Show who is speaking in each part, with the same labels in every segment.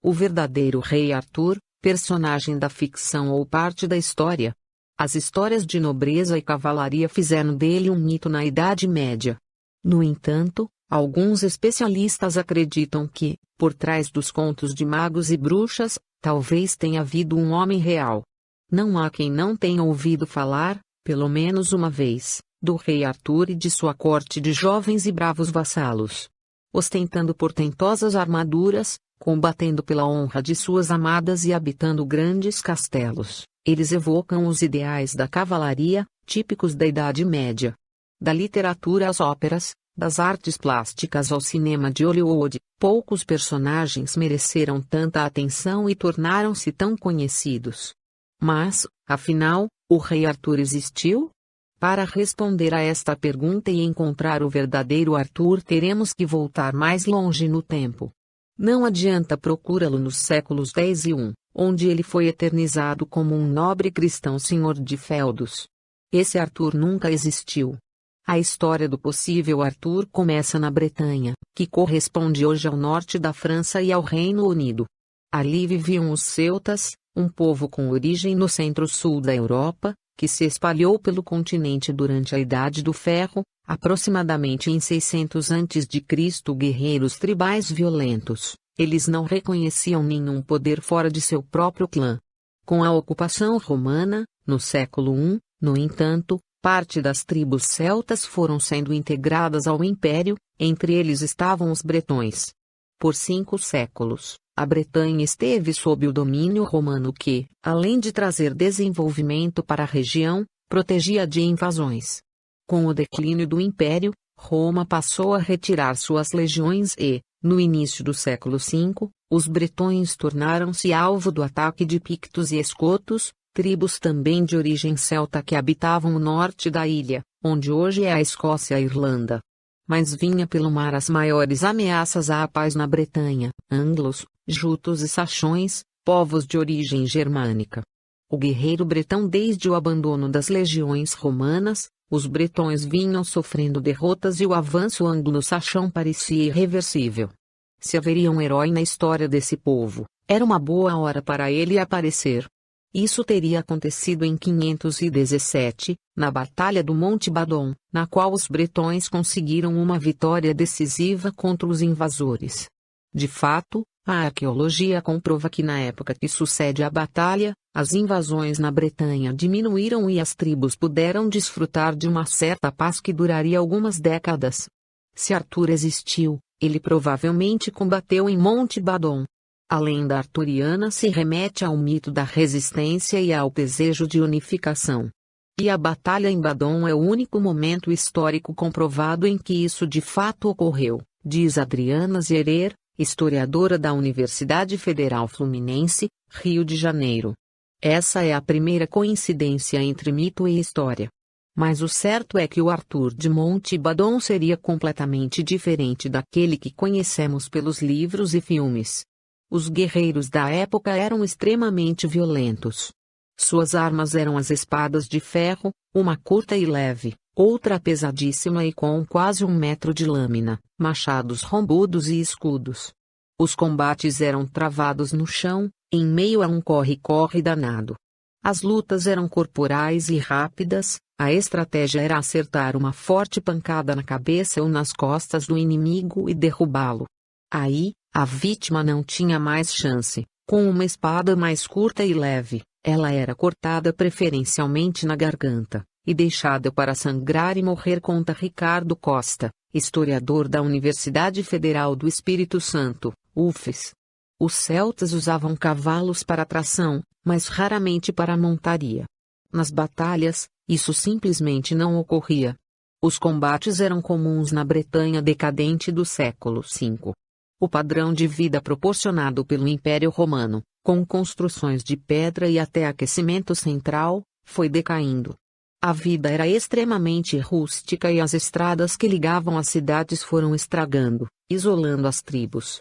Speaker 1: o verdadeiro rei Arthur, personagem da ficção ou parte da história. As histórias de nobreza e cavalaria fizeram dele um mito na Idade Média. No entanto, alguns especialistas acreditam que, por trás dos contos de magos e bruxas, talvez tenha havido um homem real. Não há quem não tenha ouvido falar, pelo menos uma vez, do rei Arthur e de sua corte de jovens e bravos vassalos. Ostentando portentosas armaduras, combatendo pela honra de suas amadas e habitando grandes castelos, eles evocam os ideais da cavalaria, típicos da Idade Média. Da literatura às óperas, das artes plásticas ao cinema de Hollywood, poucos personagens mereceram tanta atenção e tornaram-se tão conhecidos. Mas, afinal, o rei Arthur existiu? Para responder a esta pergunta e encontrar o verdadeiro Arthur, teremos que voltar mais longe no tempo. Não adianta procurá-lo nos séculos X e I, onde ele foi eternizado como um nobre cristão senhor de feudos. Esse Arthur nunca existiu. A história do possível Arthur começa na Bretanha, que corresponde hoje ao norte da França e ao Reino Unido. Ali viviam os celtas, um povo com origem no centro-sul da Europa, que se espalhou pelo continente durante a Idade do Ferro, aproximadamente em 600 a.C. Guerreiros tribais violentos, eles não reconheciam nenhum poder fora de seu próprio clã. Com a ocupação romana, no século I, no entanto, parte das tribos celtas foram sendo integradas ao império, entre eles estavam os bretões. Por 5 séculos, a Bretanha esteve sob o domínio romano que, além de trazer desenvolvimento para a região, protegia de invasões. Com o declínio do império, Roma passou a retirar suas legiões e, no início do século V, os bretões tornaram-se alvo do ataque de pictos e escotos, tribos também de origem celta que habitavam o norte da ilha, onde hoje é a Escócia e a Irlanda. Mas vinha pelo mar as maiores ameaças à paz na Bretanha: anglos, jutos e saxões, povos de origem germânica. O guerreiro bretão desde o abandono das legiões romanas, os bretões vinham sofrendo derrotas e o avanço anglo-saxão parecia irreversível. Se haveria um herói na história desse povo, era uma boa hora para ele aparecer. Isso teria acontecido em 517, na Batalha do Monte Badon, na qual os bretões conseguiram uma vitória decisiva contra os invasores. De fato, a arqueologia comprova que na época que sucede a batalha, as invasões na Bretanha diminuíram e as tribos puderam desfrutar de uma certa paz que duraria algumas décadas. Se Arthur existiu, ele provavelmente combateu em Monte Badon. A lenda arturiana se remete ao mito da resistência e ao desejo de unificação. E a batalha em Badon é o único momento histórico comprovado em que isso de fato ocorreu, diz Adriana Zerer, historiadora da Universidade Federal Fluminense, Rio de Janeiro. Essa é a primeira coincidência entre mito e história. Mas o certo é que o Arthur de Monte Badon seria completamente diferente daquele que conhecemos pelos livros e filmes. Os guerreiros da época eram extremamente violentos. Suas armas eram as espadas de ferro, uma curta e leve, outra pesadíssima e com quase 1 metro de lâmina, machados rombudos e escudos. Os combates eram travados no chão, em meio a um corre-corre danado. As lutas eram corporais e rápidas, a estratégia era acertar uma forte pancada na cabeça ou nas costas do inimigo e derrubá-lo. Aí, a vítima não tinha mais chance. Com uma espada mais curta e leve, ela era cortada preferencialmente na garganta, e deixada para sangrar e morrer, conta Ricardo Costa, historiador da Universidade Federal do Espírito Santo, UFES. Os celtas usavam cavalos para tração, mas raramente para montaria. Nas batalhas, isso simplesmente não ocorria. Os combates eram comuns na Bretanha decadente do século V. O padrão de vida proporcionado pelo Império Romano, com construções de pedra e até aquecimento central, foi decaindo. A vida era extremamente rústica e as estradas que ligavam as cidades foram estragando, isolando as tribos.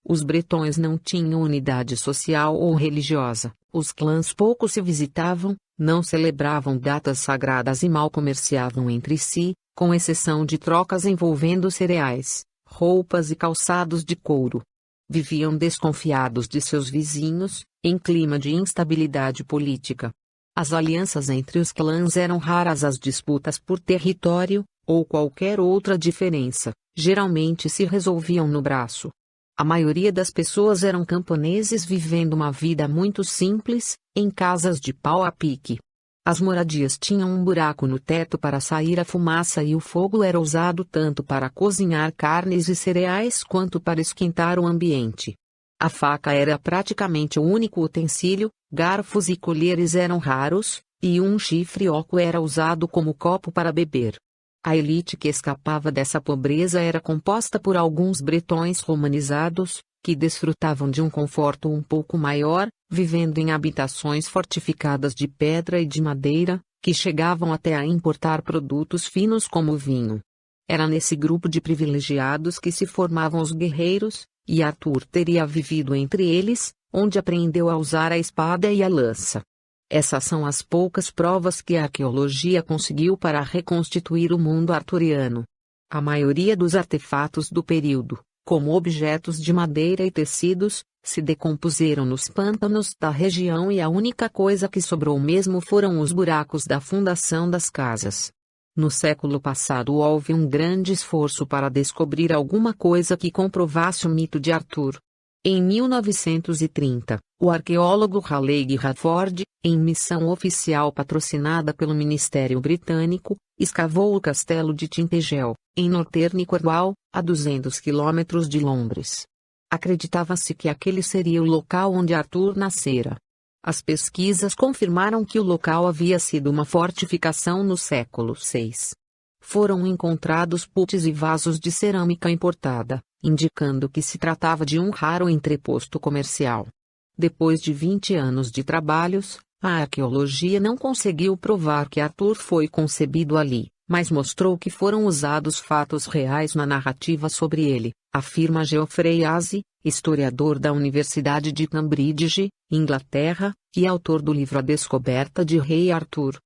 Speaker 1: Os bretões não tinham unidade social ou religiosa, os clãs pouco se visitavam, não celebravam datas sagradas e mal comerciavam entre si, com exceção de trocas envolvendo cereais, roupas e calçados de couro. Viviam desconfiados de seus vizinhos, em clima de instabilidade política. As alianças entre os clãs eram raras, as disputas por território, ou qualquer outra diferença, geralmente se resolviam no braço. A maioria das pessoas eram camponeses vivendo uma vida muito simples, em casas de pau a pique. As moradias tinham um buraco no teto para sair a fumaça e o fogo era usado tanto para cozinhar carnes e cereais quanto para esquentar o ambiente. A faca era praticamente o único utensílio, garfos e colheres eram raros, e um chifre oco era usado como copo para beber. A elite que escapava dessa pobreza era composta por alguns bretões romanizados, que desfrutavam de um conforto um pouco maior, vivendo em habitações fortificadas de pedra e de madeira, que chegavam até a importar produtos finos como vinho. Era nesse grupo de privilegiados que se formavam os guerreiros, e Arthur teria vivido entre eles, onde aprendeu a usar a espada e a lança. Essas são as poucas provas que a arqueologia conseguiu para reconstituir o mundo arturiano. A maioria dos artefatos do período, como objetos de madeira e tecidos, se decompuseram nos pântanos da região e a única coisa que sobrou mesmo foram os buracos da fundação das casas. No século passado houve um grande esforço para descobrir alguma coisa que comprovasse o mito de Arthur. Em 1930, o arqueólogo Raleigh Rafford, em missão oficial patrocinada pelo Ministério Britânico, escavou o castelo de Tintagel, em Northern Cornwall, a 200 quilômetros de Londres. Acreditava-se que aquele seria o local onde Arthur nascera. As pesquisas confirmaram que o local havia sido uma fortificação no século VI. Foram encontrados puts e vasos de cerâmica importada, indicando que se tratava de um raro entreposto comercial. Depois de 20 anos de trabalhos, a arqueologia não conseguiu provar que Arthur foi concebido ali, mas mostrou que foram usados fatos reais na narrativa sobre ele, afirma Geoffrey Aze, historiador da Universidade de Cambridge, Inglaterra, e autor do livro A Descoberta de Rei Arthur.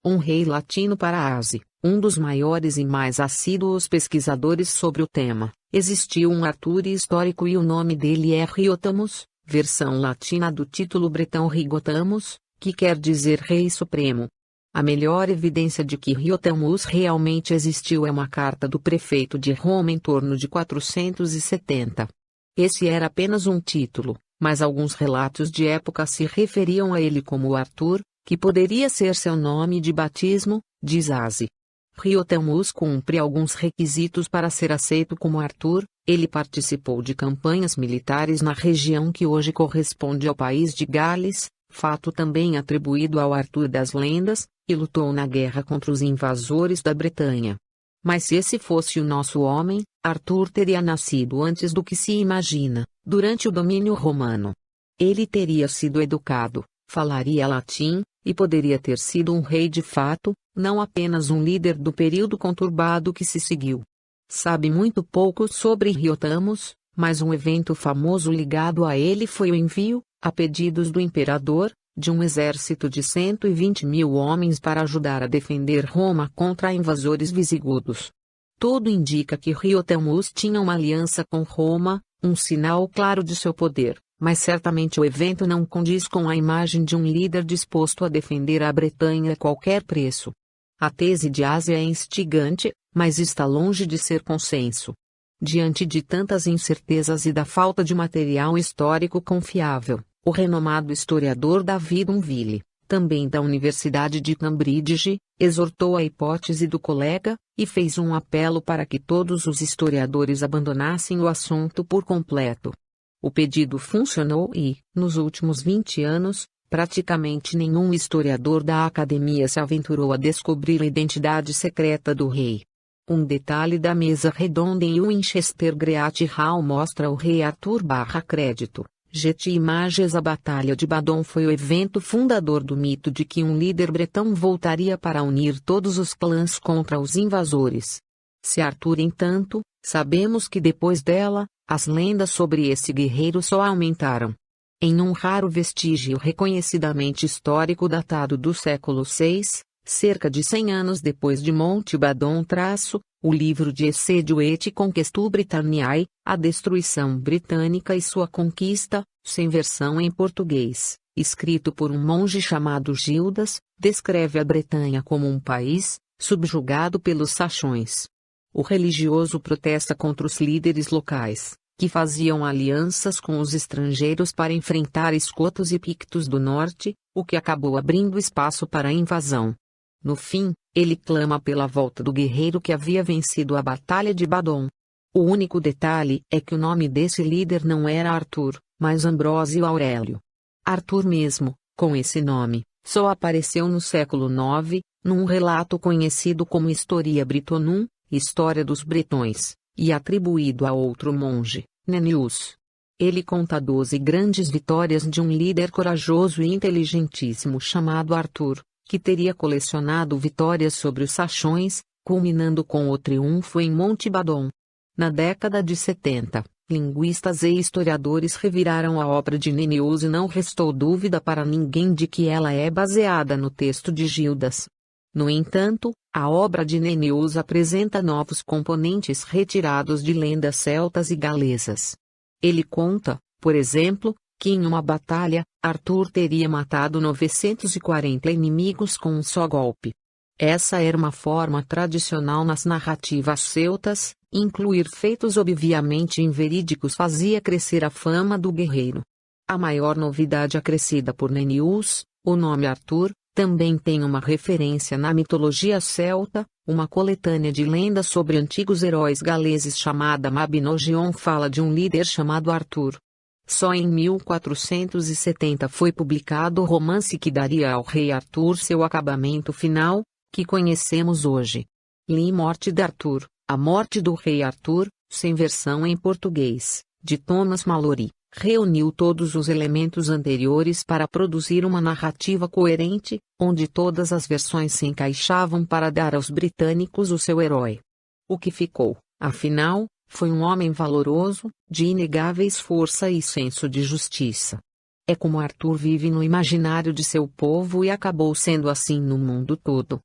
Speaker 1: Um rei latino para Aze, um dos maiores e mais assíduos pesquisadores sobre o tema. Existiu um Arthur histórico e o nome dele é Riotamus, versão latina do título bretão Rigotamus, que quer dizer Rei Supremo. A melhor evidência de que Riotamus realmente existiu é uma carta do prefeito de Roma em torno de 470. Esse era apenas um título, mas alguns relatos de época se referiam a ele como Arthur, que poderia ser seu nome de batismo, diz Aze. Riotamus cumpre alguns requisitos para ser aceito como Arthur. Ele participou de campanhas militares na região que hoje corresponde ao país de Gales, fato também atribuído ao Arthur das lendas, e lutou na guerra contra os invasores da Bretanha. Mas se esse fosse o nosso homem, Arthur teria nascido antes do que se imagina, durante o domínio romano. Ele teria sido educado, falaria latim, e poderia ter sido um rei de fato, não apenas um líder do período conturbado que se seguiu. Sabe muito pouco sobre Riotamus, mas um evento famoso ligado a ele foi o envio, a pedidos do imperador, de um exército de 120.000 homens para ajudar a defender Roma contra invasores visigodos. Tudo indica que Riotamus tinha uma aliança com Roma, um sinal claro de seu poder, mas certamente o evento não condiz com a imagem de um líder disposto a defender a Bretanha a qualquer preço. A tese de Aze é instigante, mas está longe de ser consenso. Diante de tantas incertezas e da falta de material histórico confiável, o renomado historiador David Unville, também da Universidade de Cambridge, exortou a hipótese do colega, e fez um apelo para que todos os historiadores abandonassem o assunto por completo. O pedido funcionou e, nos últimos 20 anos, praticamente nenhum historiador da academia se aventurou a descobrir a identidade secreta do rei. Um detalhe da mesa redonda em Winchester Great Hall mostra o rei Arthur / crédito. Getty Images. A Batalha de Badon foi o evento fundador do mito de que um líder bretão voltaria para unir todos os clãs contra os invasores. Se Arthur, entanto, sabemos que depois dela, as lendas sobre esse guerreiro só aumentaram. Em um raro vestígio reconhecidamente histórico datado do século VI, Cerca de 100 anos depois de Mountbatten, o livro de Assédio et Conquêstu Britanniae, A Destruição Britânica e Sua Conquista, sem versão em português, escrito por um monge chamado Gildas, descreve a Bretanha como um país, subjugado pelos saxões. O religioso protesta contra os líderes locais, que faziam alianças com os estrangeiros para enfrentar escotos e pictos do norte, o que acabou abrindo espaço para a invasão. No fim, ele clama pela volta do guerreiro que havia vencido a Batalha de Badon. O único detalhe é que o nome desse líder não era Arthur, mas Ambrósio Aurélio. Arthur mesmo, com esse nome, só apareceu no século IX, num relato conhecido como Historia Britonum, História dos Bretões, e atribuído a outro monge, Nennius. Ele conta 12 grandes vitórias de um líder corajoso e inteligentíssimo chamado Arthur, que teria colecionado vitórias sobre os saxões, culminando com o triunfo em Mountbatten. Na década de 70, linguistas e historiadores reviraram a obra de Nennius e não restou dúvida para ninguém de que ela é baseada no texto de Gildas. No entanto, a obra de Nennius apresenta novos componentes retirados de lendas celtas e galesas. Ele conta, por exemplo, que em uma batalha, Arthur teria matado 940 inimigos com um só golpe. Essa era uma forma tradicional nas narrativas celtas, incluir feitos obviamente inverídicos fazia crescer a fama do guerreiro. A maior novidade acrescida por Nennius, o nome Arthur, também tem uma referência na mitologia celta, uma coletânea de lendas sobre antigos heróis galeses chamada Mabinogion fala de um líder chamado Arthur. Só em 1470 foi publicado o romance que daria ao rei Arthur seu acabamento final, que conhecemos hoje. Li Morte de Arthur, A Morte do Rei Arthur, sem versão em português, de Thomas Malory, reuniu todos os elementos anteriores para produzir uma narrativa coerente, onde todas as versões se encaixavam para dar aos britânicos o seu herói. O que ficou, afinal, foi um homem valoroso, de inegáveis força e senso de justiça. É como Arthur vive no imaginário de seu povo e acabou sendo assim no mundo todo.